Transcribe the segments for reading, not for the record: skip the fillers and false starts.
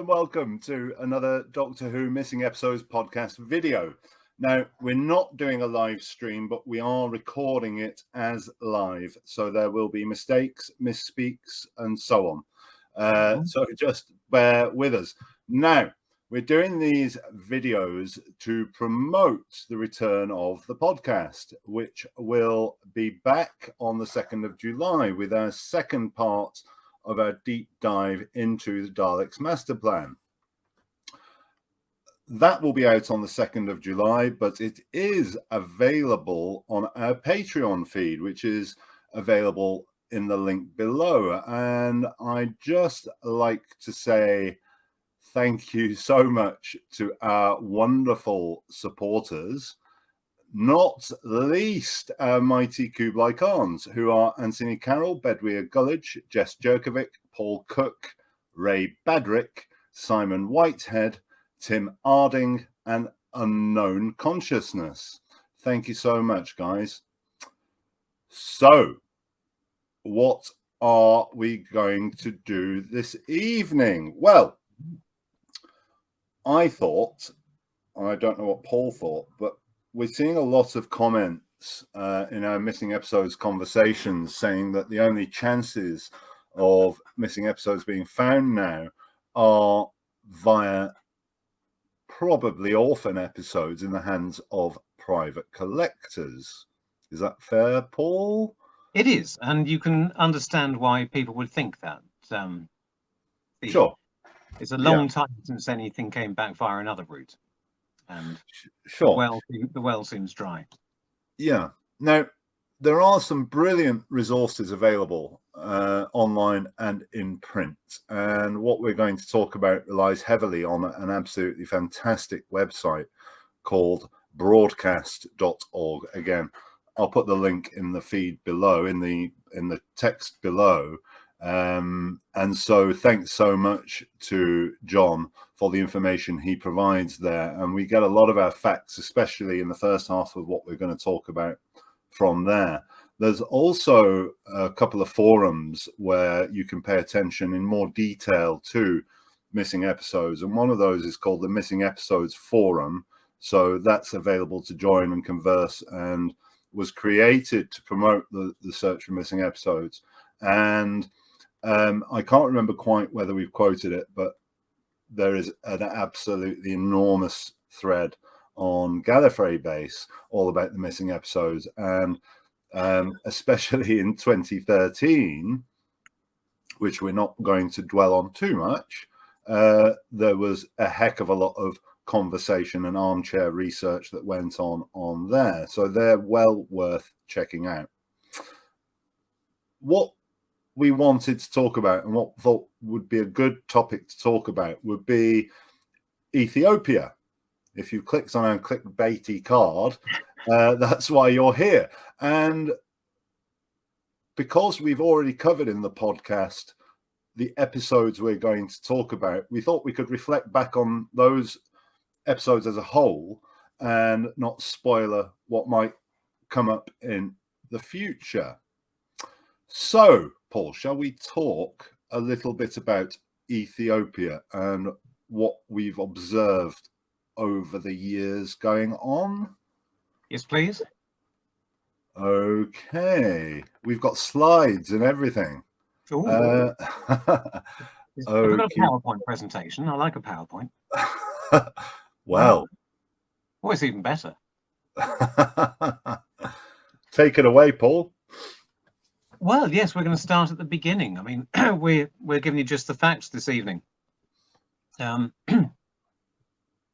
and welcome to another Doctor Who Missing Episodes podcast video. Now, we're not doing a live stream, but we are recording it as live. So there will be mistakes, misspeaks, and so on. So just bear with us. Now, we're doing these videos to promote the return of the podcast, which will be back on the 2nd of July with our second part of our deep dive into the Daleks Master Plan. That will be out on the 2nd of July, but it is available on our Patreon feed, which is available in the link below. And I'd just like to say thank you so much to our wonderful supporters, not least our mighty Kublai Khans, who are Anthony Carroll, Bedwyr Gullidge, Jess Jerkovic, Paul Cook, Ray Badrick, Simon Whitehead, Tim Arding, and Unknown Consciousness. Thank you so much, guys. So, what are we going to do this evening? Well, I thought, I don't know what Paul thought, but we're seeing a lot of comments in our missing episodes conversations saying that the only chances of missing episodes being found now are via probably orphan episodes in the hands of private collectors. Is that fair, Paul? It is, and you can understand why people would think that. Sure. It's a long time since anything came back via another route. And sure, the well seems dry. Yeah. Now, there are some brilliant resources available online and in print. And what we're going to talk about relies heavily on an absolutely fantastic website called broadcast.org. Again, I'll put the link in the feed below, in the text below. And so thanks so much to John for the information he provides there. And we get a lot of our facts, especially in the first half of what we're going to talk about from there. There's also a couple of forums where you can pay attention in more detail to missing episodes. And one of those is called the Missing Episodes Forum. So that's available to join and converse, and was created to promote the search for missing episodes. And I can't remember quite whether we've quoted it, but there is an absolutely enormous thread on Gallifrey Base all about the missing episodes. And especially in 2013, which we're not going to dwell on too much, there was a heck of a lot of conversation and armchair research that went on there. So they're well worth checking out. What we wanted to talk about and what thought would be a good topic to talk about would be Ethiopia. If you clicked on our clickbaity card, that's why you're here. And because we've already covered in the podcast the episodes we're going to talk about, we thought we could reflect back on those episodes as a whole and not spoiler what might come up in the future. So, Paul, shall we talk a little bit about Ethiopia and what we've observed over the years going on? Yes, please. Okay. We've got slides and everything. I've got a PowerPoint presentation. I like a PowerPoint. Well. Oh, it's even better. Take it away, Paul. Well, yes, we're going to start at the beginning. I mean, we're giving you just the facts this evening.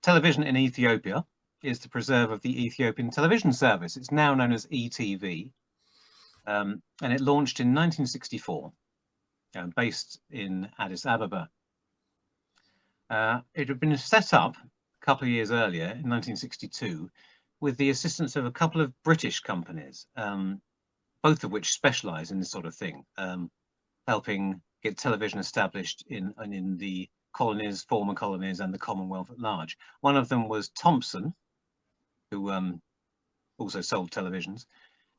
Television in Ethiopia is the preserve of the Ethiopian television service. It's now known as ETV, and it launched in 1964, based in Addis Ababa. It had been set up a couple of years earlier, in 1962, with the assistance of a couple of British companies, both of which specialize in this sort of thing, helping get television established in the colonies, former colonies, and the Commonwealth at large. One of them was Thomson, who also sold televisions,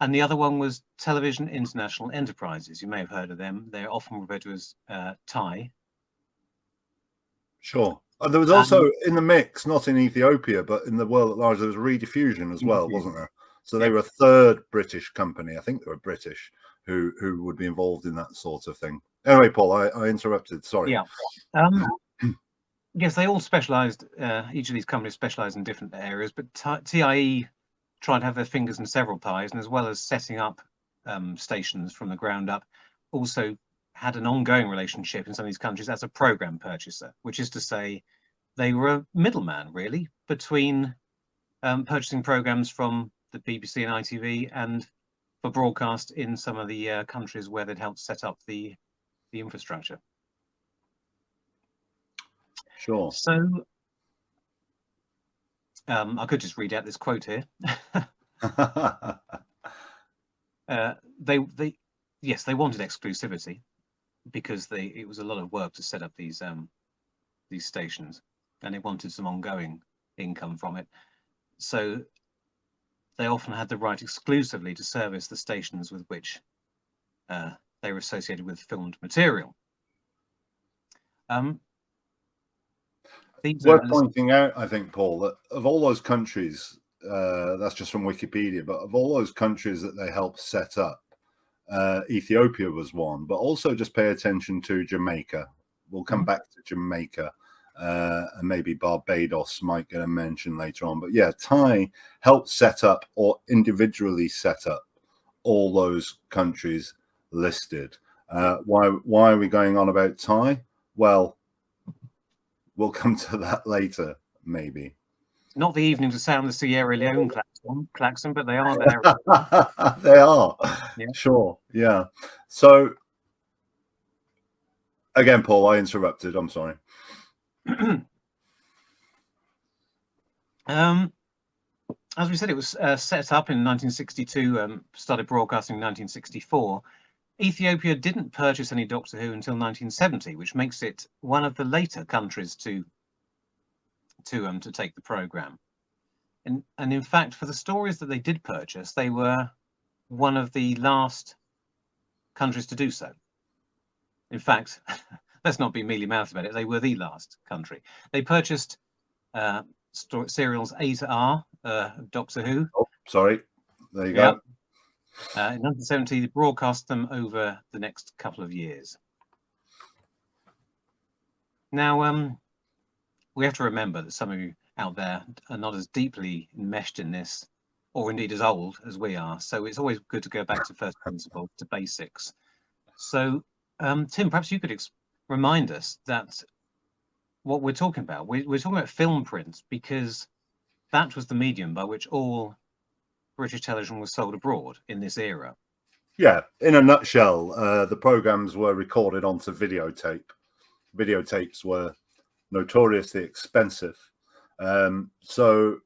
and the other one was Television International Enterprises. You may have heard of them. They're often referred to as TIE. Sure. And there was also in the mix, not in Ethiopia, but in the world at large, there was Rediffusion as well, wasn't there? So they were a third British company. I think they were British who would be involved in that sort of thing. Anyway, Paul, I interrupted. Sorry. Yeah. Yes, they all specialised. Each of these companies specialised in different areas, but TIE tried to have their fingers in several pies, and as well as setting up stations from the ground up, also had an ongoing relationship in some of these countries as a program purchaser, which is to say, they were a middleman really between purchasing programs from the BBC and ITV and for broadcast in some of the countries where they'd helped set up the infrastructure. Sure. So I could just read out this quote here. They wanted exclusivity because it was a lot of work to set up these stations, and they wanted some ongoing income from it. So they often had the right exclusively to service the stations with which they were associated with filmed material. Worth pointing out, I think, Paul, that of all those countries, that's just from Wikipedia, but of all those countries that they helped set up, Ethiopia was one, but also just pay attention to Jamaica. We'll come back to Jamaica, and maybe Barbados might get a mention later on. But yeah, TIE helped set up or individually set up all those countries listed. Why are we going on about TIE? Well, we'll come to that later, maybe. Not the evening to sound the Sierra Leone klaxon, but they are there. They are. Yeah. Sure. Yeah. So, again, Paul, I interrupted. I'm sorry. As we said, it was set up in 1962, started broadcasting in 1964. Ethiopia didn't purchase any Doctor Who until 1970, which makes it one of the later countries to take the program. And in fact, for the stories that they did purchase, they were one of the last countries to do so. In fact, let's not be mealy-mouthed about it. They were the last country. They purchased serials A to R of Doctor Who. Oh, sorry. There you go. In 1970, they broadcast them over the next couple of years. Now, we have to remember that some of you out there are not as deeply enmeshed in this, or indeed as old as we are. So it's always good to go back to first principles, to basics. So, Tim, perhaps you could remind us that what we're talking about. We're talking about film prints because that was the medium by which all British television was sold abroad in this era. Yeah, in a nutshell, the programs were recorded onto videotape. Videotapes were notoriously expensive. So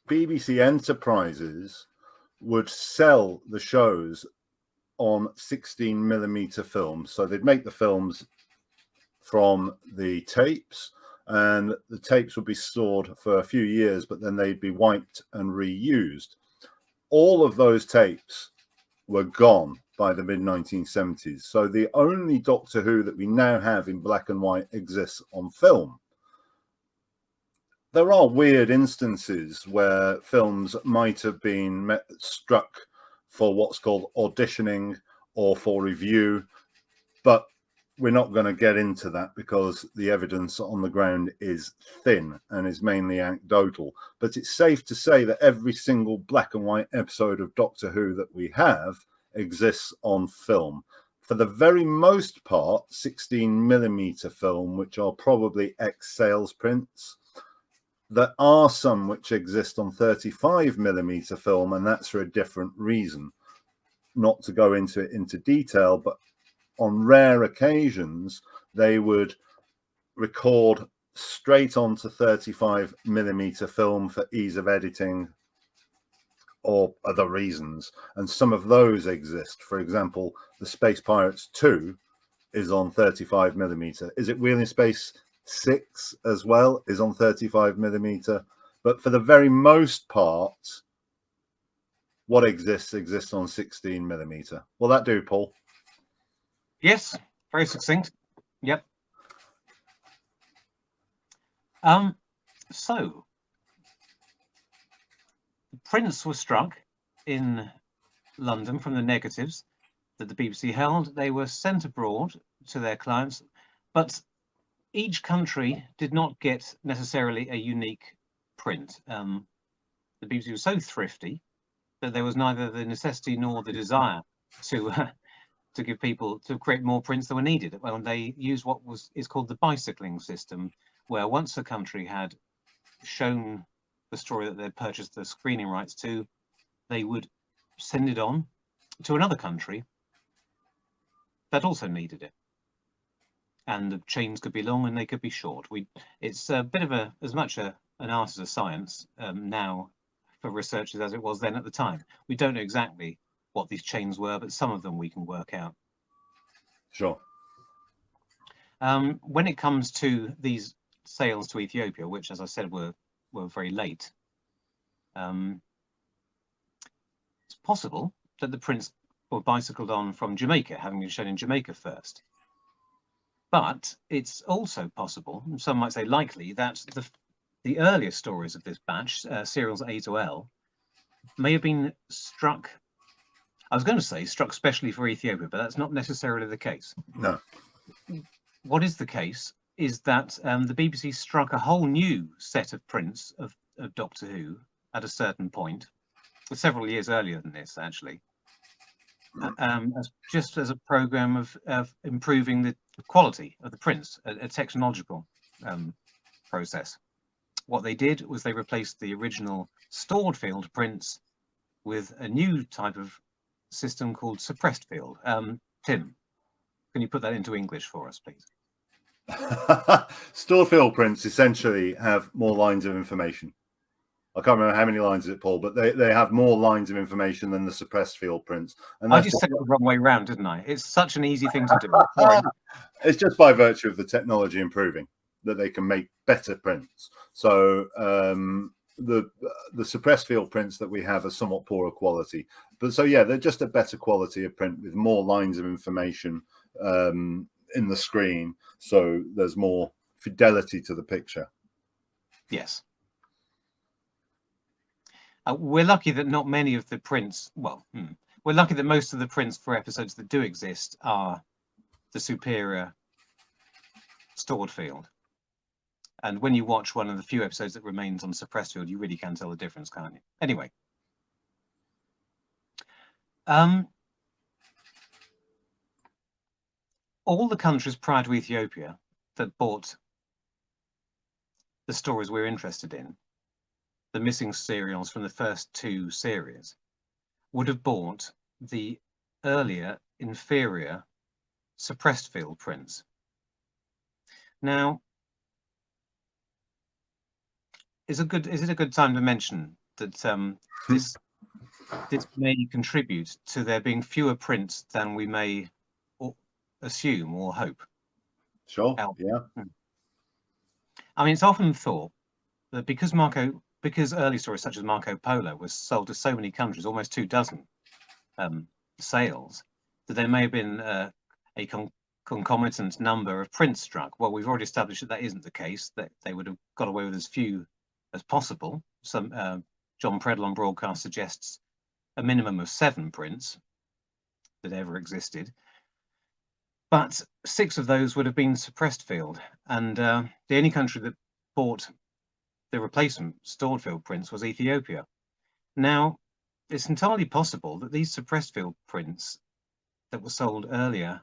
BBC Enterprises would sell the shows on 16mm films. So they'd make the films from the tapes, and the tapes would be stored for a few years, but then they'd be wiped and reused. All of those tapes were gone by the mid-1970s. So the only Doctor Who that we now have in black and white exists on film. There are weird instances where films might have been struck for what's called auditioning or for review, but we're not going to get into that because the evidence on the ground is thin and is mainly anecdotal. But it's safe to say that every single black and white episode of Doctor Who that we have exists on film. For the very most part, 16mm film, which are probably ex-sales prints. There are some which exist on 35mm film, and that's for a different reason. Not to go into detail, but on rare occasions, they would record straight onto 35mm film for ease of editing or other reasons. And some of those exist. For example, the Space Pirates 2 is on 35mm. Is it Wheeling Space 6 as well? Is on 35mm. But for the very most part, what exists on 16mm. Will that do, Paul? Yes, very succinct. Yep. So the prints were struck in London from the negatives that the BBC held. They were sent abroad to their clients, but each country did not get necessarily a unique print. The BBC was so thrifty that there was neither the necessity nor the desire to to give people to create more prints than were needed. Well, they used what is called the bicycling system, where once a country had shown the story that they'd purchased the screening rights to, they would send it on to another country that also needed it. And the chains could be long and they could be short. It's a bit of as much an art as a science now for researchers as it was then at the time. We don't know exactly what these chains were, but some of them we can work out. Sure. When it comes to these sales to Ethiopia, which, as I said, were very late, it's possible that the prints were bicycled on from Jamaica, having been shown in Jamaica first. But it's also possible, some might say likely, that the earlier stories of this batch, serials A to L, may have been struck. I was going to say struck specially for Ethiopia, but that's not necessarily the case. No. What is the case is that the BBC struck a whole new set of prints of Doctor Who at a certain point, several years earlier than this, actually, just as a program of improving the quality of the prints, a technological process. What they did was they replaced the original stored field prints with a new type of system called suppressed field. Tim, can you put that into English for us, please? Stored field prints essentially have more lines of information. I can't remember how many lines it, Paul, but they have more lines of information than the suppressed field prints. And I just said it the wrong way round, didn't I? It's such an easy thing to do. Sorry. It's just by virtue of the technology improving that they can make better prints. So the suppressed field prints that we have are somewhat poorer quality. But so, yeah, they're just a better quality of print with more lines of information in the screen. So there's more fidelity to the picture. Yes. We're lucky that not many of the prints, we're lucky that most of the prints for episodes that do exist are the superior stored field. And when you watch one of the few episodes that remains on suppressed field, you really can tell the difference, can't you? Anyway. All the countries prior to Ethiopia that bought the stories we're interested in, the missing serials from the first two series, would have bought the earlier inferior suppressed field prints. Now, is it a good time to mention that this may contribute to there being fewer prints than we may assume or hope? Sure. Yeah. I mean, it's often thought that because early stories such as Marco Polo was sold to so many countries, almost 24 sales, that there may have been a concomitant number of prints struck. Well, we've already established that isn't the case, that they would have got away with as few as possible. Some John Predle on broadcast suggests a minimum of 7 prints that ever existed. But 6 of those would have been suppressed field. And the only country that bought the replacement stored field prints was Ethiopia. Now, it's entirely possible that these suppressed field prints that were sold earlier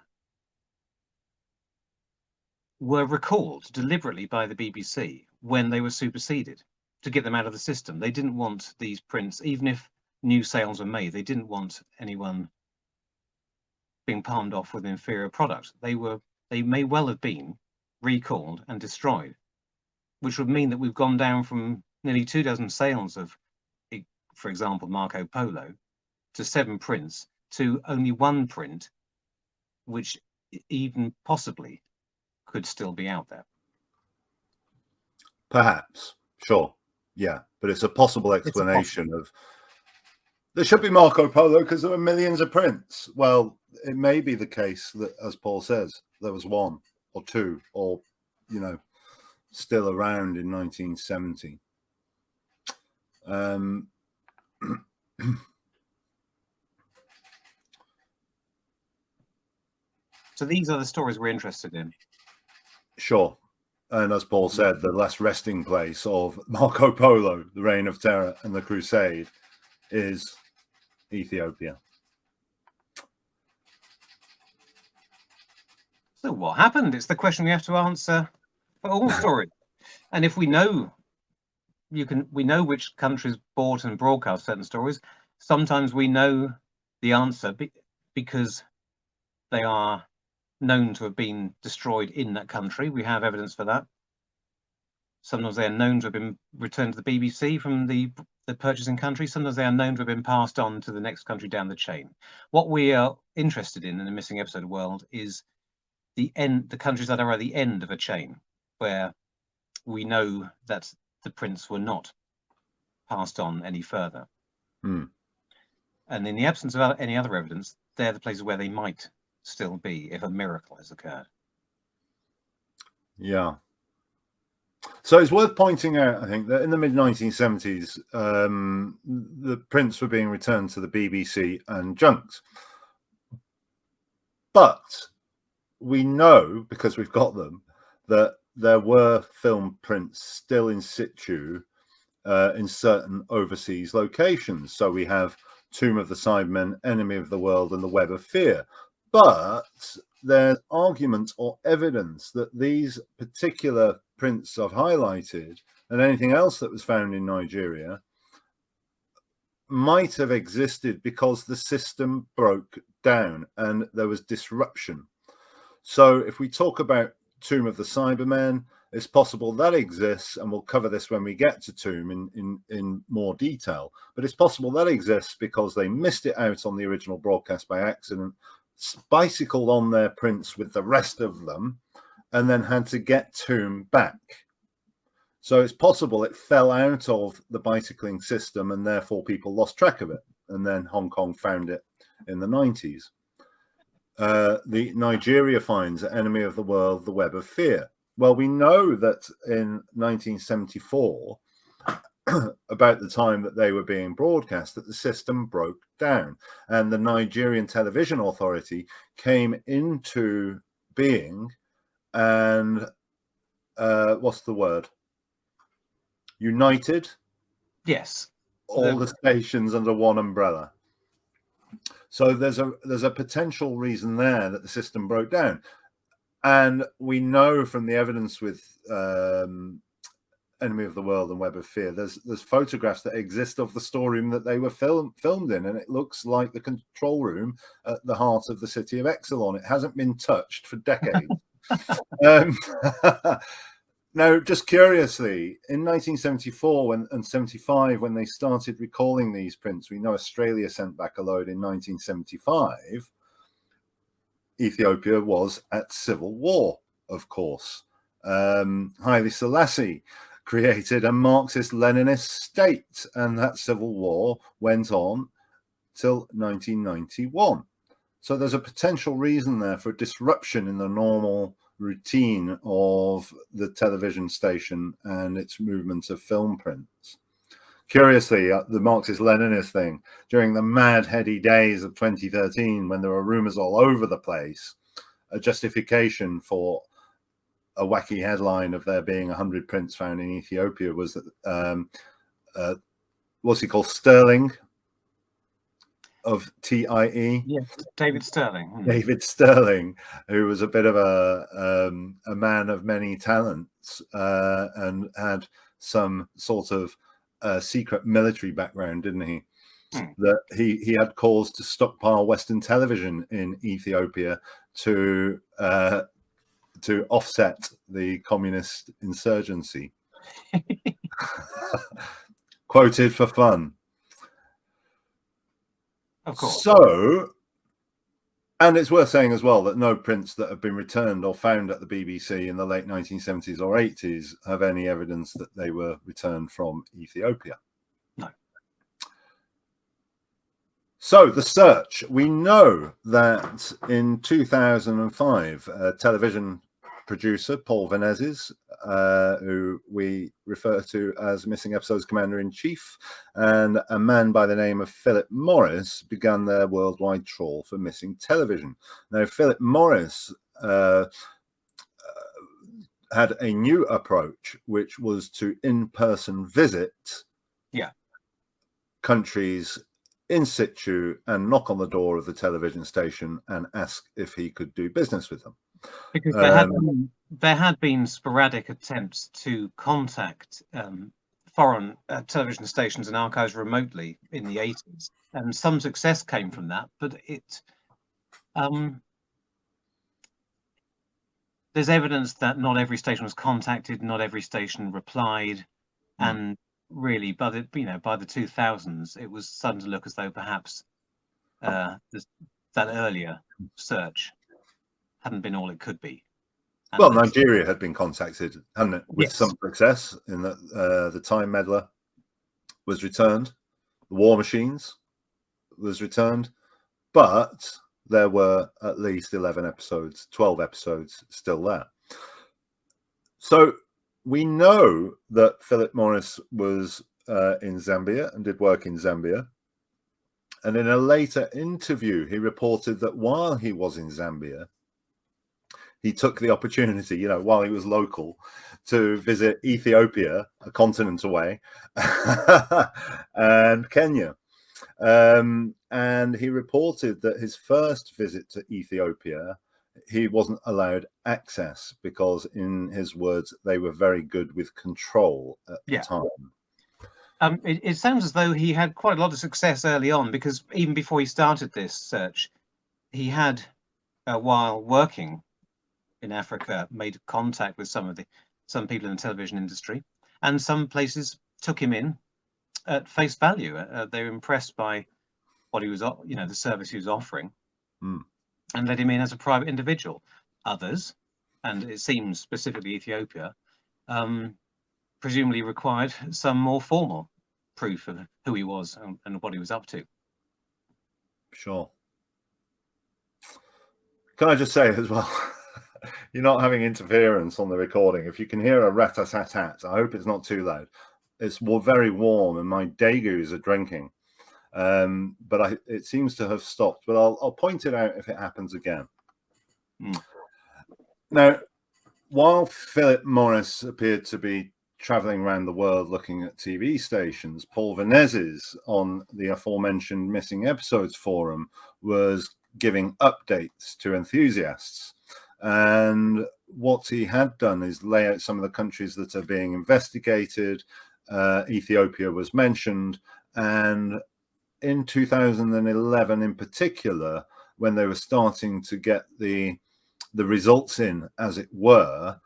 were recalled deliberately by the BBC when they were superseded to get them out of the system. They didn't want these prints, even if new sales were made, they didn't want anyone being palmed off with an inferior product. They may well have been recalled and destroyed, which would mean that we've gone down from nearly 24 sales of, for example, Marco Polo, to 7 prints, to only 1 print, which even possibly could still be out there. Perhaps. Sure. Yeah. But it's a possible explanation of there should be Marco Polo because there were millions of prints. Well, it may be the case that, as Paul says, there was 1 or 2 or, still around in 1970. So these are the stories we're interested in. Sure. And as Paul said, the last resting place of Marco Polo, the Reign of Terror and the Crusade, is Ethiopia. So what happened? It's the question we have to answer for all stories. And if we know, we know which countries bought and broadcast certain stories. Sometimes we know the answer because they are known to have been destroyed in that country. We have evidence for that. Sometimes they are known to have been returned to the BBC from the purchasing country. Sometimes they are known to have been passed on to the next country down the chain. What we are interested in the missing episode world is the countries that are at the end of a chain, where we know that the prints were not passed on any further. Hmm. And in the absence of any other evidence, they're the places where they might still be if a miracle has occurred. Yeah. So it's worth pointing out, I think, that in the mid-1970s, the prints were being returned to the BBC and junks. But we know, because we've got them, that there were film prints still in situ in certain overseas locations. So we have Tomb of the Cybermen, Enemy of the World, and the Web of Fear. But there's argument or evidence that these particular prints I've highlighted and anything else that was found in Nigeria might have existed because the system broke down and there was disruption. So if we talk about Tomb of the Cybermen, it's possible that exists, and we'll cover this when we get to Tomb in more detail, but it's possible that exists because they missed it out on the original broadcast by accident, bicycled on their prints with the rest of them, and then had to get Tomb back. So it's possible it fell out of the bicycling system and therefore people lost track of it, and then Hong Kong found it in the 90s. The Nigeria finds Enemy of the World, the Web of Fear. Well, we know that in 1974, about the time that they were being broadcast, that the system broke down and the Nigerian Television Authority came into being and what's the word? United? Yes. All the stations under one umbrella. So there's a potential reason there that the system broke down. And we know from the evidence with Enemy of the World and Web of Fear, there's photographs that exist of the storeroom that they were filmed in, and it looks like the control room at the heart of the city of Exelon. It hasn't been touched for decades. Now, just curiously, in 1974 and 75, when they started recalling these prints, we know Australia sent back a load in 1975. Ethiopia was at civil war, of course. Haile Selassie created a Marxist-Leninist state, and that civil war went on till 1991. So there's a potential reason there for a disruption in the normal routine of the television station and its movement of film prints. Curiously, the Marxist-Leninist thing, during the mad, heady days of 2013, when there were rumors all over the place, a justification for a wacky headline of there being 100 prints found in Ethiopia was that, what's he called, Sterling of TIE? Yeah, David Sterling. David Sterling, who was a bit of a man of many talents and had some sort of secret military background, didn't he? That he had cause to stockpile Western television in Ethiopia to offset the communist insurgency. Quoted for fun. Of course. So, and it's worth saying as well that no prints that have been returned or found at the BBC in the late 1970s or 80s have any evidence that they were returned from Ethiopia. No. So the search, we know that in 2005, a television producer, Paul Venezes, who we refer to as Missing Episodes Commander-in-Chief, and a man by the name of Philip Morris began their worldwide trawl for missing television. Now, Philip Morris had a new approach, which was to in-person visit countries in situ and knock on the door of the television station and ask if he could do business with them. Because there had been sporadic attempts to contact foreign television stations and archives remotely in the 80s, and some success came from that, but there's evidence that not every station was contacted, not every station replied, and really by the 2000s, it was starting to look as though perhaps that earlier search hadn't been all it could be. And well, Nigeria had been contacted, hadn't it, with some success in that the Time Meddler was returned, the War Machines was returned, but there were at least 12 episodes still there. So we know that Philip Morris was in Zambia and did work in Zambia. And in a later interview, he reported that while he was in Zambia, he took the opportunity, while he was local, to visit Ethiopia, a continent away, and Kenya. And he reported that his first visit to Ethiopia, he wasn't allowed access because, in his words, they were very good with control at the time. It sounds as though he had quite a lot of success early on, because even before he started this search, he had, while working in Africa, made contact with some people in the television industry, and some places took him in at face value. They were impressed by what he was, the service he was offering, and let him in as a private individual. Others, and it seems specifically Ethiopia, presumably required some more formal proof of who he was and what he was up to. Sure. Can I just say as well, you're not having interference on the recording. If you can hear a rat-a-tat-tat, I hope it's not too loud. It's very warm and my degus are drinking. But it seems to have stopped. But I'll point it out if it happens again. Now, while Philip Morris appeared to be traveling around the world looking at TV stations, Paul Venezes on the aforementioned Missing Episodes forum was giving updates to enthusiasts. And what he had done is lay out some of the countries that are being investigated. Ethiopia was mentioned, and in 2011 in particular, when they were starting to get the results in, as it were,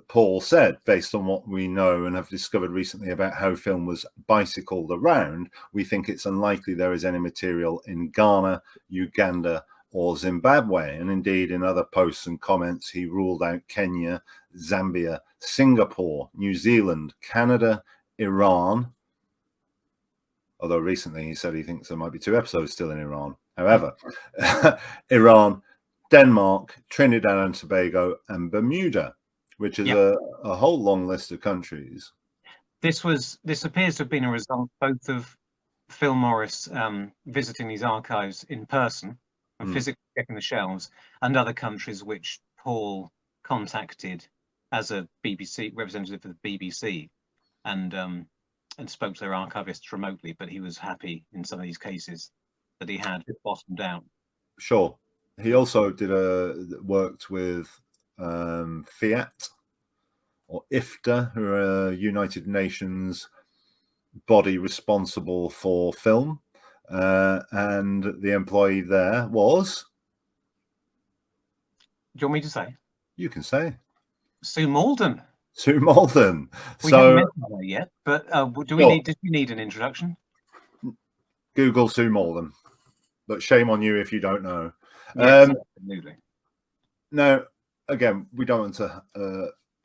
Paul said, based on what we know and have discovered recently about how film was bicycled around, we think it's unlikely there is any material in Ghana, Uganda, or Zimbabwe. And indeed, in other posts and comments, he ruled out Kenya, Zambia, Singapore, New Zealand, Canada, Iran. Although recently he said he thinks there might be 2 episodes still in Iran. However, Iran, Denmark, Trinidad and Tobago, and Bermuda, which is a whole long list of countries. This appears to have been a result both of Phil Morris visiting these archives in person and physically checking the shelves, and other countries which Paul contacted as a BBC representative of the BBC, and spoke to their archivists remotely. But he was happy in some of these cases that he had bottomed out. Sure. He also worked with Fiat or IFTA, who are a United Nations body responsible for film, and the employee there was. Do you want me to say? You can say. Sue Malden. Sue Malden. We haven't mentioned her yet, but did you need an introduction? Google Sue Malden, but shame on you if you don't know. Yes, absolutely. Now, again, we don't want to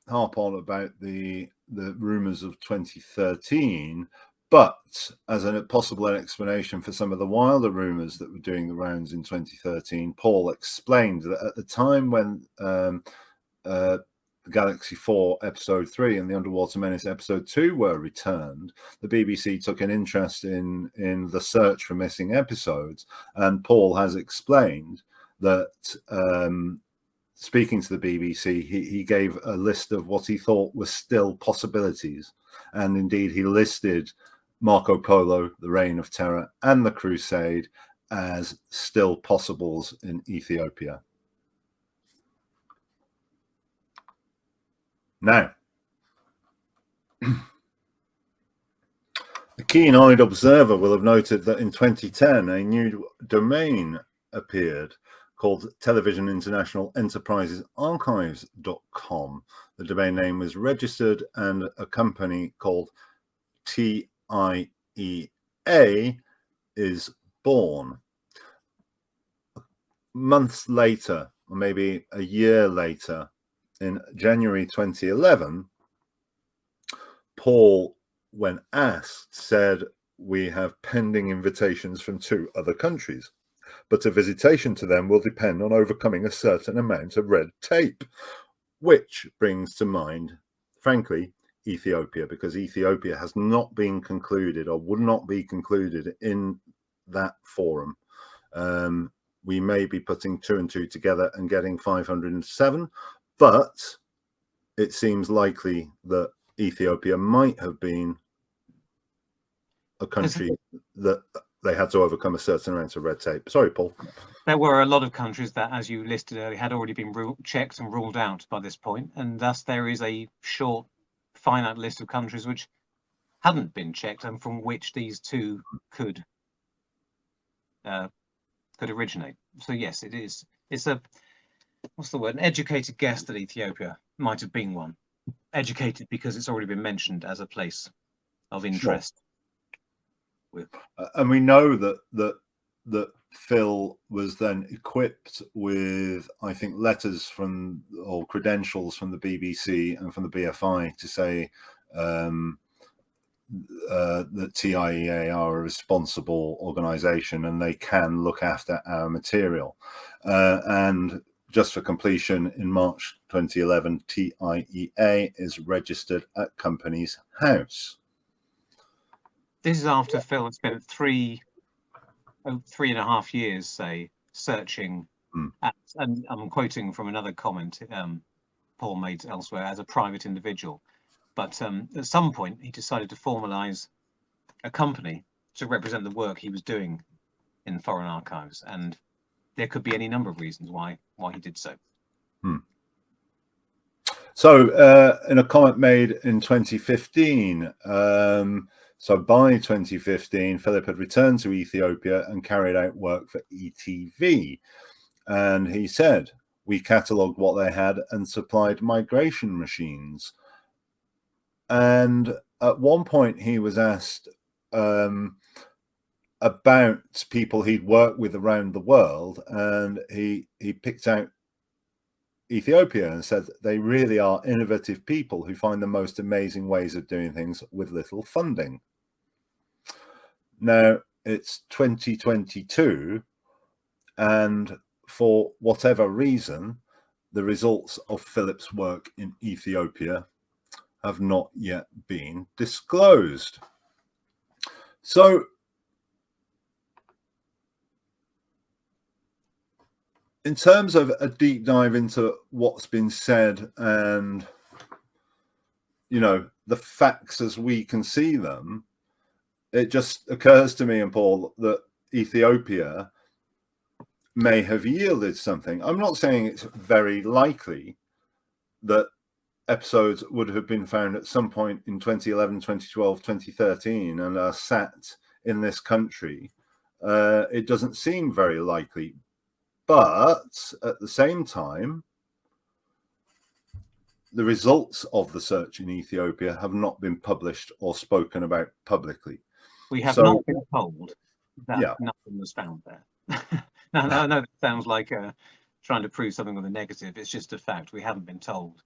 harp on about the rumors of 2013, But as a possible explanation for some of the wilder rumours that were doing the rounds in 2013, Paul explained that at the time when Galaxy 4 Episode 3 and The Underwater Menace Episode 2 were returned, the BBC took an interest in the search for missing episodes. And Paul has explained that, speaking to the BBC, he gave a list of what he thought were still possibilities. And indeed, he listed Marco Polo, The Reign of Terror, and The Crusade as still possibles in Ethiopia. Now, the keen-eyed observer will have noted that in 2010, a new domain appeared called Television International Enterprises Archives.com. The domain name was registered, and a company called TIEA is born. Months later, or maybe a year later, in January 2011, Paul, when asked, said, "We have pending invitations from 2 other countries, but a visitation to them will depend on overcoming a certain amount of red tape," which brings to mind, frankly, Ethiopia, because Ethiopia has not been concluded or would not be concluded in that forum. We may be putting 2 and 2 together and getting 507, but it seems likely that Ethiopia might have been a country that they had to overcome a certain amount of red tape. Sorry, Paul. There were a lot of countries that, as you listed earlier, had already been checked and ruled out by this point, and thus there is a short, finite list of countries which hadn't been checked and from which these 2 could originate. So yes, it is. It's a, what's the word? An educated guess that Ethiopia might have been one. Educated because it's already been mentioned as a place of interest. Sure. And we know that Phil was then equipped with, I think, letters from, or credentials from the BBC and from the BFI to say that TIEA are a responsible organisation and they can look after our material. And just for completion, in March 2011, TIEA is registered at Companies House. This is after Phil had spent 3.5 years, say, searching at, and I'm quoting from another comment Paul made elsewhere, as a private individual. But at some point, he decided to formalise a company to represent the work he was doing in foreign archives, and there could be any number of reasons why he did so. So, in a comment made in 2015, so by 2015, Philip had returned to Ethiopia and carried out work for ETV, and he said, "We catalogued what they had and supplied migration machines." And at one point, he was asked about people he'd worked with around the world, and he picked out Ethiopia and said that they really are innovative people who find the most amazing ways of doing things with little funding. Now it's 2022, and for whatever reason, the results of Philip's work in Ethiopia have not yet been disclosed. So in terms of a deep dive into what's been said and, you know, the facts as we can see them, it just occurs to me and Paul that Ethiopia may have yielded something. I'm not saying it's very likely that episodes would have been found at some point in 2011, 2012, 2013 and are sat in this country. It doesn't seem very likely. But at the same time, the results of the search in Ethiopia have not been published or spoken about publicly. We have not been told that nothing was found there. No, I know that sounds like trying to prove something with a negative. It's just a fact. We haven't been told.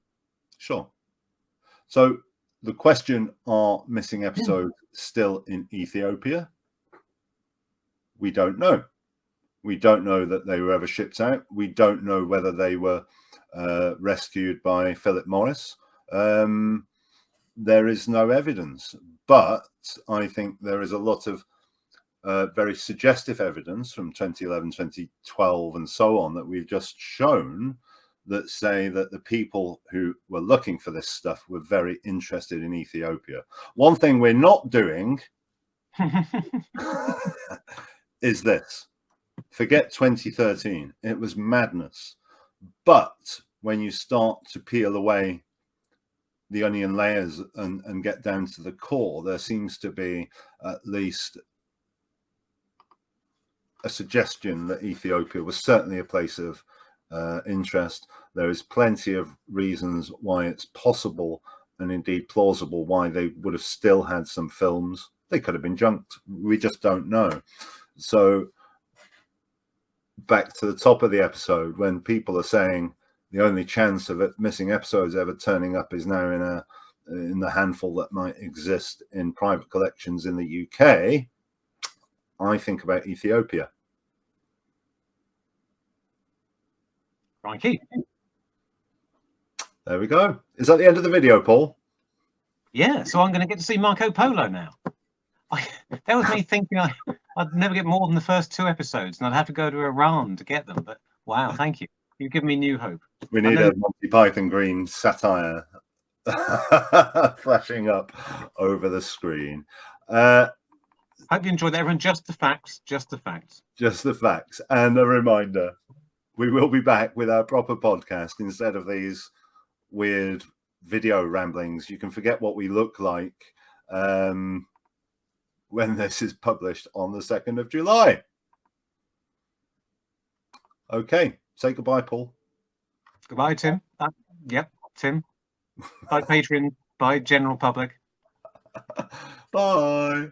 Sure. So the question, are missing episodes still in Ethiopia? We don't know. We don't know that they were ever shipped out. We don't know whether they were rescued by Philip Morris. There is no evidence, but I think there is a lot of very suggestive evidence from 2011, 2012, and so on that we've just shown that say that the people who were looking for this stuff were very interested in Ethiopia. One thing we're not doing is this. Forget 2013. It was madness. But when you start to peel away the onion layers and get down to the core, there seems to be at least a suggestion that Ethiopia was certainly a place of interest. There is plenty of reasons why it's possible and indeed plausible why they would have still had some films. They could have been junked. We just don't know. So back to the top of the episode, when people are saying the only chance of it missing episodes ever turning up is now in the handful that might exist in private collections in the UK, I think about Ethiopia. Crikey. There we go. Is that the end of the video, Paul? Yeah, so I'm going to get to see Marco Polo now. That was me thinking I'd never get more than the first 2 episodes, and I'd have to go to Iran to get them. But wow, thank you. You've given me new hope. We need a Monty Python green satire flashing up over the screen. Hope you enjoyed that, everyone. Just the facts. Just the facts. Just the facts. And a reminder, we will be back with our proper podcast instead of these weird video ramblings. You can forget what we look like when this is published on the 2nd of July. Okay, say goodbye, Paul. Goodbye, Tim. Yep, Tim. Bye, Patreon. Bye, general public. Bye.